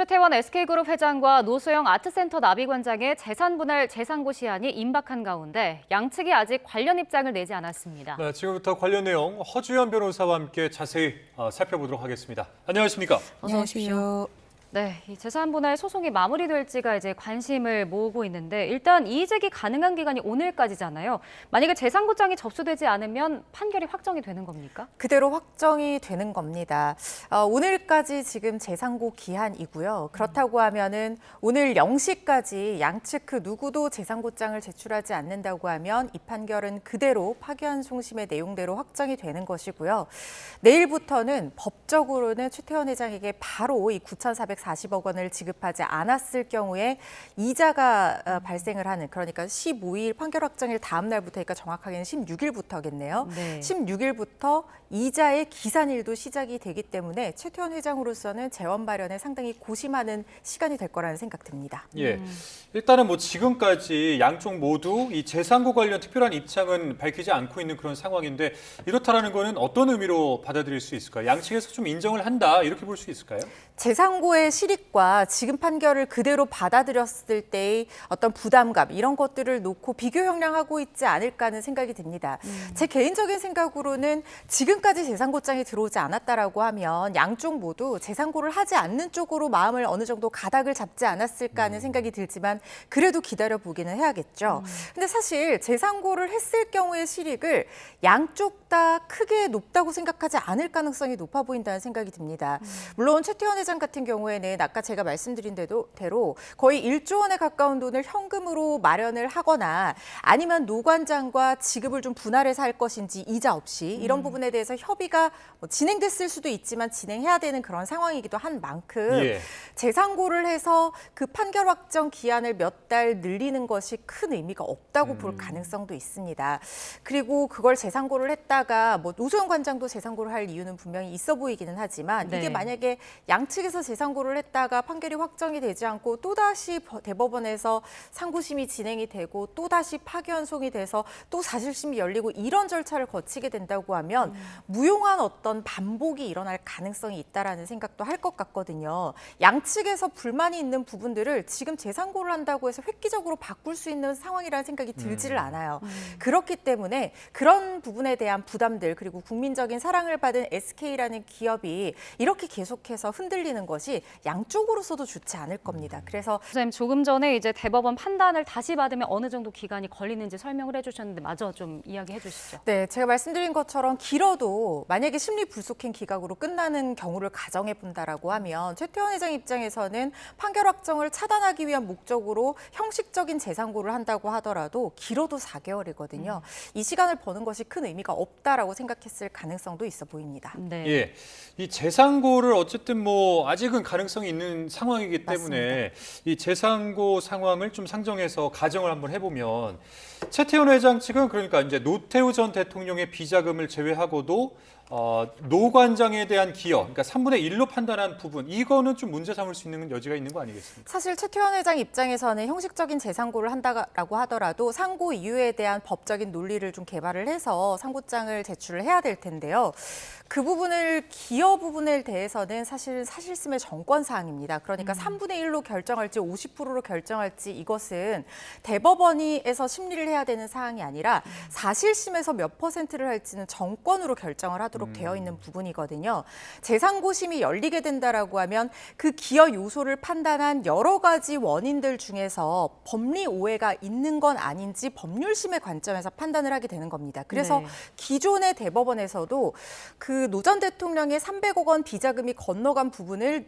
최태원 SK그룹 회장과 노소영 아트센터 나비관장의 재산분할 재상고 시한이 임박한 가운데 양측이 아직 관련 입장을 내지 않았습니다. 네, 지금부터 관련 내용 허주연 변호사와 함께 자세히 살펴보도록 하겠습니다. 안녕하십니까? 어서 오십시오. 네, 이 재산분할 소송이 마무리될지가 이제 관심을 모으고 있는데 일단 이의제기 가능한 기간이 오늘까지잖아요. 만약에 재상고장이 접수되지 않으면 판결이 확정이 되는 겁니까? 그대로 확정이 되는 겁니다. 오늘까지 지금 재상고 기한이고요. 그렇다고 하면은 오늘 0시까지 양측 그 누구도 재상고장을 제출하지 않는다고 하면 이 판결은 그대로 파기환송심의 내용대로 확정이 되는 것이고요. 내일부터는 법적으로는 최태원 회장에게 바로 이 9,440억 원을 지급하지 않았을 경우에 이자가 발생을 하는, 그러니까 15일 판결 확정일 다음 날부터니까 정확하게는 16일부터겠네요. 네. 16일부터 이자의 기산일도 시작이 되기 때문에 최태원 회장으로서는 재원 마련에 상당히 고심하는 시간이 될 거라는 생각 듭니다. 예, 일단은 뭐 지금까지 양쪽 모두 이 재상고 관련 특별한 입장은 밝히지 않고 있는 그런 상황인데 이렇다라는 거는 어떤 의미로 받아들일 수 있을까요? 양측에서 좀 인정을 한다 이렇게 볼 수 있을까요? 재상고의 실익과 지금 판결을 그대로 받아들였을 때의 어떤 부담감 이런 것들을 놓고 비교 형량하고 있지 않을까 하는 생각이 듭니다. 제 개인적인 생각으로는 지금까지 재상고장이 들어오지 않았다라고 하면 양쪽 모두 재상고를 하지 않는 쪽으로 마음을 어느 정도 가닥을 잡지 않았을까 하는 생각이 들지만 그래도 기다려보기는 해야겠죠. 근데 사실 재상고를 했을 경우의 실익을 양쪽 다 크게 높다고 생각하지 않을 가능성이 높아 보인다는 생각이 듭니다. 물론 최태원 회장 같은 경우에는 아까 제가 말씀드린 대로 거의 1조 원에 가까운 돈을 현금으로 마련을 하거나 아니면 노관장과 지급을 좀 분할해서 할 것인지 이자 없이 이런 부분에 대해서 협의가 진행됐을 수도 있지만 진행해야 되는 그런 상황이기도 한 만큼 재상고를 해서 그 판결 확정 기한을 몇 달 늘리는 것이 큰 의미가 없다고 볼 가능성도 있습니다. 그리고 그걸 재상고를 했다가 뭐 노소영 관장도 재상고를 할 이유는 분명히 있어 보이기는 하지만 이게 만약에 양측에서 재상고를 했다가 판결이 확정이 되지 않고 또다시 대법원에서 상고심이 진행이 되고 또다시 파기환송이 돼서 또 사실심이 열리고 이런 절차를 거치게 된다고 하면 무용한 어떤 반복이 일어날 가능성이 있다라는 생각도 할 것 같거든요. 양측에서 불만이 있는 부분들을 지금 재상고를 한다고 해서 획기적으로 바꿀 수 있는 상황이라는 생각이 들지를 않아요. 그렇기 때문에 그런 부분에 대한 부담들 그리고 국민적인 사랑을 받은 SK라는 기업이 이렇게 계속해서 흔들리는 것이 양쪽으로서도 좋지 않을 겁니다. 그래서 선생님 조금 전에 이제 대법원 판단을 다시 받으면 어느 정도 기간이 걸리는지 설명을 해주셨는데 마저 좀 이야기해 주시죠. 네, 제가 말씀드린 것처럼 길어도 만약에 심리 불속행 기각으로 끝나는 경우를 가정해 본다라고 하면 최태원 회장 입장에서는 판결 확정을 차단하기 위한 목적으로 형식적인 재상고를 한다고 하더라도 길어도 4개월이거든요. 이 시간을 버는 것이 큰 의미가 없다라고 생각했을 가능성도 있어 보입니다. 네. 예, 이 재상고를 어쨌든 뭐 아직은 가능성이 있는 상황이기 때문에 이 재상고 상황을 좀 상정해서 가정을 한번 해보면 최태원 회장 측은 그러니까 이제 노태우 전 대통령의 비자금을 제외하고도 노관장에 대한 기여, 그러니까 3분의 1로 판단한 부분, 이거는 좀 문제 삼을 수 있는 여지가 있는 거 아니겠습니까? 사실 최태원 회장 입장에서는 형식적인 재상고를 한다라고 하더라도 상고 이유에 대한 법적인 논리를 좀 개발을 해서 상고장을 제출을 해야 될 텐데요. 그 부분을 기여 부분에 대해서는 사실 사실심의 정권 사항입니다. 그러니까 3분의 1로 결정할지 50%로 결정할지 이것은 대법원에서 심리를 해야 되는 사항이 아니라 사실심에서 몇 퍼센트를 할지는 정권으로 결정을 하도록 되어 있는 부분이거든요. 재상고심이 열리게 된다라고 하면 그 기여 요소를 판단한 여러 가지 원인들 중에서 법리 오해가 있는 건 아닌지 법률심의 관점에서 판단을 하게 되는 겁니다. 그래서 기존의 대법원에서도 그 노 전 대통령의 300억 원 비자금이 건너간 부분을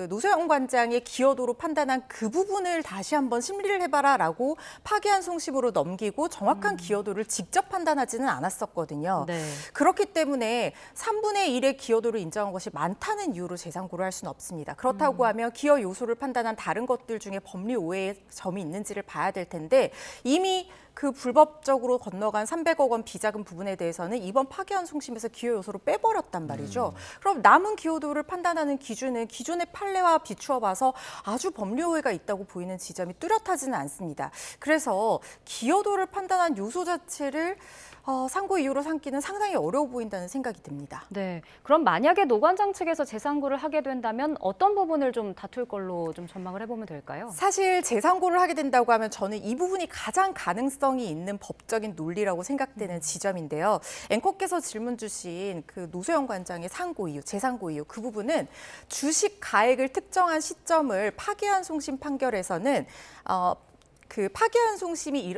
노소영 관장의 기여도로 판단한 그 부분을 다시 한번 심리를 해봐라라고 파기환송심으로 넘기고 정확한 기여도를 직접 판단하지는 않았었거든요. 그렇기 때문에 3분의 1의 기여도를 인정한 것이 많다는 이유로 재상고를 할 수는 없습니다. 그렇다고 하면 기여 요소를 판단한 다른 것들 중에 법리 오해의 점이 있는지를 봐야 될 텐데 이미 그 불법적으로 건너간 300억 원 비자금 부분에 대해서는 이번 파기환송심에서 기여 요소로 빼버렸단 말이죠. 그럼 남은 기여도를 판단하는 기준은 기존의 판례와 비추어 봐서 아주 법리 오해가 있다고 보이는 지점이 뚜렷하지는 않습니다. 그래서 기여도를 판단한 요소 자체를 상고 이유로 삼기는 상당히 어려워 보인다는 생각이 듭니다. 네. 그럼 만약에 노관장 측에서 재상고를 하게 된다면 어떤 부분을 좀 다툴 걸로 좀 전망을 해보면 될까요? 사실 재상고를 하게 된다고 하면 저는 이 부분이 가장 가능성이 있는 법적인 논리라고 생각되는 지점인데요. 앵커께서 질문 주신 그 노소영 관장의 상고 이유, 재상고 이유 그 부분은 주식 가액을 특정한 시점을 파기환송심 판결에서는 그 파기환송심이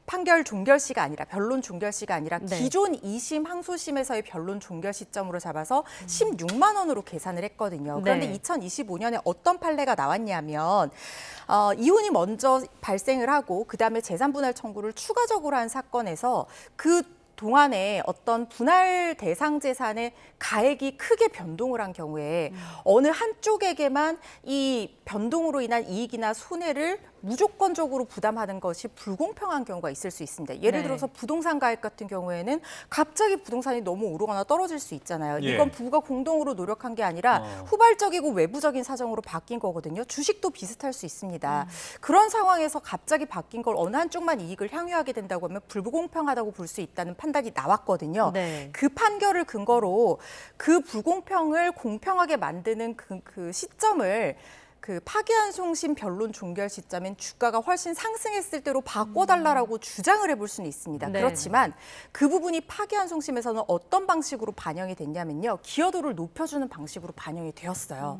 판결 종결시가 아니라 변론 종결시가 아니라 네. 기존 2심 항소심에서의 변론 종결 시점으로 잡아서 16만 원으로 계산을 했거든요. 그런데 네. 2025년에 어떤 판례가 나왔냐면 이혼이 먼저 발생을 하고 그다음에 재산분할 청구를 추가적으로 한 사건에서 그 동안에 어떤 분할 대상 재산의 가액이 크게 변동을 한 경우에 어느 한쪽에게만 이 변동으로 인한 이익이나 손해를 무조건적으로 부담하는 것이 불공평한 경우가 있을 수 있습니다. 예를 네. 들어서 부동산 가액 같은 경우에는 갑자기 부동산이 너무 오르거나 떨어질 수 있잖아요. 예. 이건 부부가 공동으로 노력한 게 아니라 후발적이고 외부적인 사정으로 바뀐 거거든요. 주식도 비슷할 수 있습니다. 그런 상황에서 갑자기 바뀐 걸 어느 한쪽만 이익을 향유하게 된다고 하면 불공평하다고 볼 수 있다는 판단이 나왔거든요. 네. 그 판결을 근거로 그 불공평을 공평하게 만드는 그 시점을 그 파기환송심 변론 종결 시점엔 주가가 훨씬 상승했을 때로 바꿔달라고 주장을 해볼 수는 있습니다. 네. 그렇지만 그 부분이 파기환송심에서는 어떤 방식으로 반영이 됐냐면요. 기여도를 높여주는 방식으로 반영이 되었어요.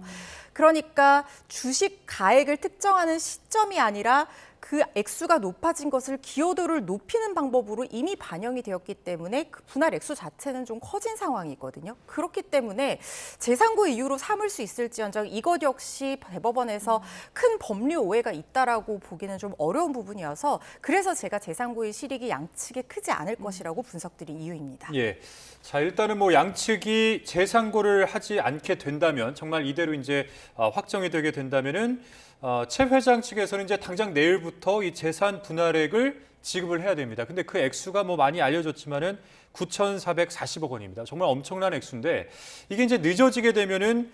그러니까 주식 가액을 특정하는 시점이 아니라 그 액수가 높아진 것을 기여도를 높이는 방법으로 이미 반영이 되었기 때문에 그 분할 액수 자체는 좀 커진 상황이거든요. 그렇기 때문에 재상고 이유로 삼을 수 있을지언정 이것 역시 대법원에서 큰 법리 오해가 있다라고 보기는 좀 어려운 부분이어서 그래서 제가 재상고의 실익이 양측에 크지 않을 것이라고 분석드린 이유입니다. 예. 자, 일단은 뭐 양측이 재상고를 하지 않게 된다면 정말 이대로 이제 확정이 되게 된다면은 최 회장 측에서는 이제 당장 내일부터 이 재산 분할액을 지급을 해야 됩니다. 근데 그 액수가 뭐 많이 알려졌지만은 9,440억 원입니다. 정말 엄청난 액수인데 이게 이제 늦어지게 되면은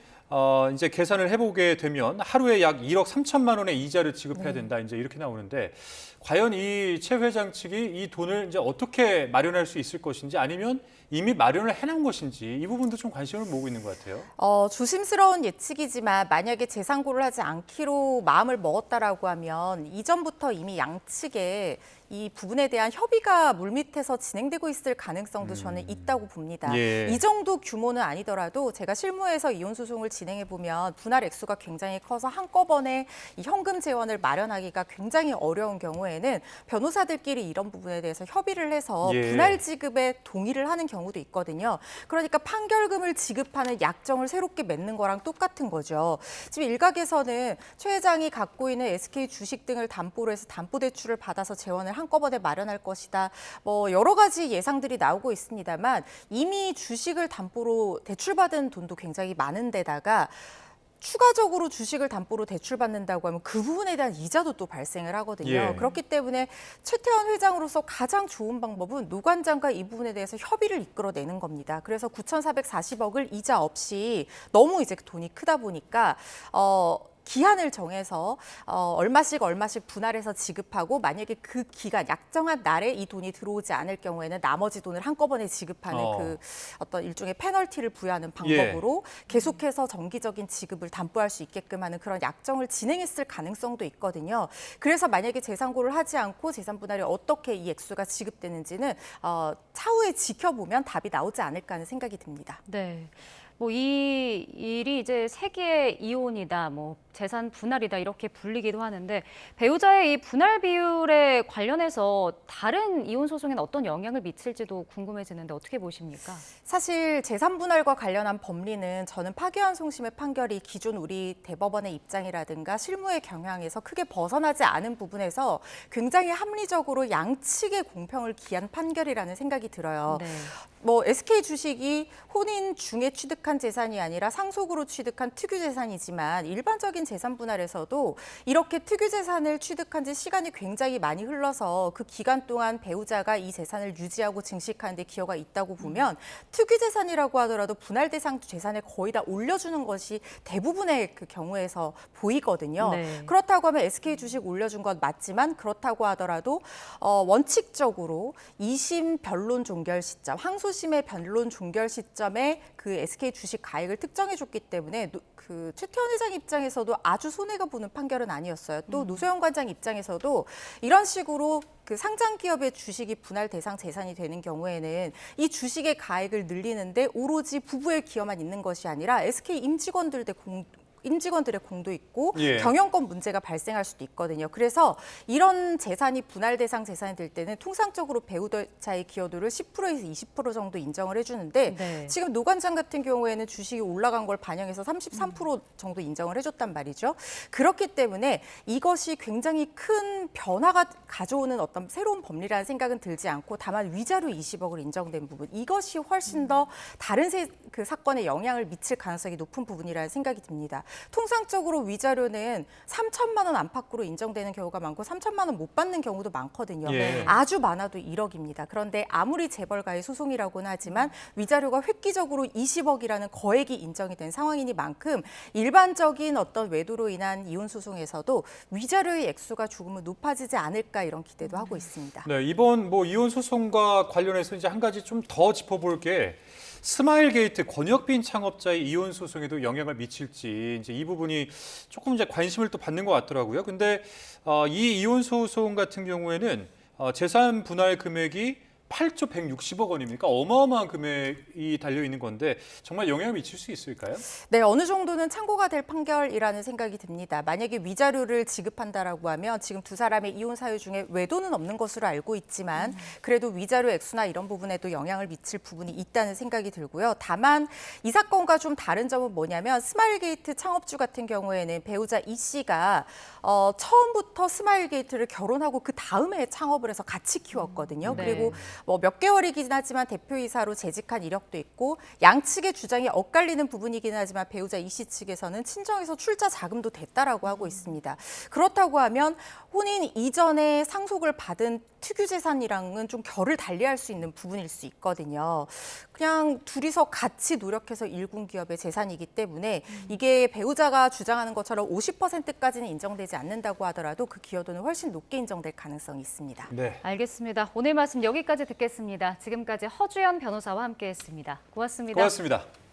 이제 계산을 해보게 되면 하루에 약 1억 3천만 원의 이자를 지급해야 된다. 이제 이렇게 나오는데 과연 이 최 회장 측이 이 돈을 이제 어떻게 마련할 수 있을 것인지 아니면 이미 마련을 해놓은 것인지 이 부분도 좀 관심을 모으고 있는 것 같아요. 조심스러운 예측이지만 만약에 재상고를 하지 않기로 마음을 먹었다라고 하면 이전부터 이미 양측에 이 부분에 대한 협의가 물밑에서 진행되고 있을 가능성도 저는 있다고 봅니다. 예. 이 정도 규모는 아니더라도 제가 실무에서 이혼 소송을 진행해 보면 분할 액수가 굉장히 커서 한꺼번에 이 현금 재원을 마련하기가 굉장히 어려운 경우에는 변호사들끼리 이런 부분에 대해서 협의를 해서 예. 분할 지급에 동의를 하는 경우도 있거든요. 그러니까 판결금을 지급하는 약정을 새롭게 맺는 거랑 똑같은 거죠. 지금 일각에서는 최 회장이 갖고 있는 SK 주식 등을 담보로 해서 담보대출을 받아서 재원을 한꺼번에 마련할 것이다. 뭐 여러 가지 예상들이 나오고 있습니다만 이미 주식을 담보로 대출받은 돈도 굉장히 많은 데다가 추가적으로 주식을 담보로 대출받는다고 하면 그 부분에 대한 이자도 또 발생을 하거든요. 예. 그렇기 때문에 최태원 회장으로서 가장 좋은 방법은 노 관장과 이 부분에 대해서 협의를 이끌어내는 겁니다. 그래서 9,440억을 이자 없이 너무 이제 돈이 크다 보니까 기한을 정해서 얼마씩 분할해서 지급하고 만약에 그 기간 약정한 날에 이 돈이 들어오지 않을 경우에는 나머지 돈을 한꺼번에 지급하는 그 어떤 일종의 페널티를 부여하는 방법으로 계속해서 정기적인 지급을 담보할 수 있게끔 하는 그런 약정을 진행했을 가능성도 있거든요. 그래서 만약에 재상고를 하지 않고 재산 분할이 어떻게 이 액수가 지급되는지는 차후에 지켜보면 답이 나오지 않을까 하는 생각이 듭니다. 네. 뭐 이 일이 이제 세계의 이혼이다, 뭐 재산 분할이다 이렇게 불리기도 하는데 배우자의 이 분할 비율에 관련해서 다른 이혼 소송에는 어떤 영향을 미칠지도 궁금해지는데 어떻게 보십니까? 사실 재산 분할과 관련한 법리는 저는 파기환송심의 판결이 기존 우리 대법원의 입장이라든가 실무의 경향에서 크게 벗어나지 않은 부분에서 굉장히 합리적으로 양측의 공평을 기한 판결이라는 생각이 들어요. 네. 뭐 SK 주식이 혼인 중에 취득한 취득한 재산이 아니라 상속으로 취득한 특유 재산이지만 일반적인 재산 분할에서도 이렇게 특유 재산을 취득한 지 시간이 굉장히 많이 흘러서 그 기간 동안 배우자가 이 재산을 유지하고 증식하는 데 기여가 있다고 보면 특유 재산이라고 하더라도 분할 대상 재산을 거의 다 올려주는 것이 대부분의 그 경우에서 보이거든요. 네. 그렇다고 하면 SK 주식 올려준 건 맞지만 그렇다고 하더라도 원칙적으로 2심 변론 종결 시점, 항소심의 변론 종결 시점에 그 SK 주식 가액을 특정해줬기 때문에 그 최태원 회장 입장에서도 아주 손해가 보는 판결은 아니었어요. 또 노소영 관장 입장에서도 이런 식으로 그 상장 기업의 주식이 분할 대상 재산이 되는 경우에는 이 주식의 가액을 늘리는데 오로지 부부의 기여만 있는 것이 아니라 SK 임직원들의 공도 있고 예. 경영권 문제가 발생할 수도 있거든요. 그래서 이런 재산이 분할 대상 재산이 될 때는 통상적으로 배우자의 기여도를 10%에서 20% 정도 인정을 해주는데 네. 지금 노 관장 같은 경우에는 주식이 올라간 걸 반영해서 33% 정도 인정을 해줬단 말이죠. 그렇기 때문에 이것이 굉장히 큰 변화가 가져오는 어떤 새로운 법리라는 생각은 들지 않고 다만 위자료 20억을 인정된 부분 이것이 훨씬 더 다른 그 사건에 영향을 미칠 가능성이 높은 부분이라는 생각이 듭니다. 통상적으로 위자료는 3천만 원 안팎으로 인정되는 경우가 많고 3천만 원 못 받는 경우도 많거든요. 예. 아주 많아도 1억입니다. 그런데 아무리 재벌가의 소송이라고는 하지만 위자료가 획기적으로 20억이라는 거액이 인정이 된 상황이니만큼 일반적인 어떤 외도로 인한 이혼 소송에서도 위자료의 액수가 조금은 높아지지 않을까 이런 기대도 하고 있습니다. 네, 이번 뭐 이혼 소송과 관련해서 이제 한 가지 좀 더 짚어볼 게 스마일게이트 권혁빈 창업자의 이혼 소송에도 영향을 미칠지 이제 이 부분이 조금 이제 관심을 또 받는 것 같더라고요. 근데 이 이혼 소송 같은 경우에는 재산 분할 금액이 8조 160억 원입니까? 어마어마한 금액이 달려 있는 건데 정말 영향을 미칠 수 있을까요? 네, 어느 정도는 참고가 될 판결이라는 생각이 듭니다. 만약에 위자료를 지급한다라고 하면 지금 두 사람의 이혼 사유 중에 외도는 없는 것으로 알고 있지만 그래도 위자료 액수나 이런 부분에도 영향을 미칠 부분이 있다는 생각이 들고요. 다만 이 사건과 좀 다른 점은 뭐냐면 스마일게이트 창업주 같은 경우에는 배우자 이 씨가 처음부터 스마일게이트를 결혼하고 그 다음에 창업을 해서 같이 키웠거든요. 네. 그리고 뭐 몇 개월이긴 하지만 대표이사로 재직한 이력도 있고 양측의 주장이 엇갈리는 부분이긴 하지만 배우자 이 씨 측에서는 친정에서 출자 자금도 됐다라고 하고 있습니다. 그렇다고 하면 혼인 이전에 상속을 받은 특유 재산이랑은 좀 결을 달리할 수 있는 부분일 수 있거든요. 그냥 둘이서 같이 노력해서 일군 기업의 재산이기 때문에 이게 배우자가 주장하는 것처럼 50%까지는 인정되지 않는다고 하더라도 그 기여도는 훨씬 높게 인정될 가능성이 있습니다. 네. 알겠습니다. 오늘 말씀 여기까지 듣겠습니다. 지금까지 허주연 변호사와 함께했습니다. 고맙습니다. 고맙습니다.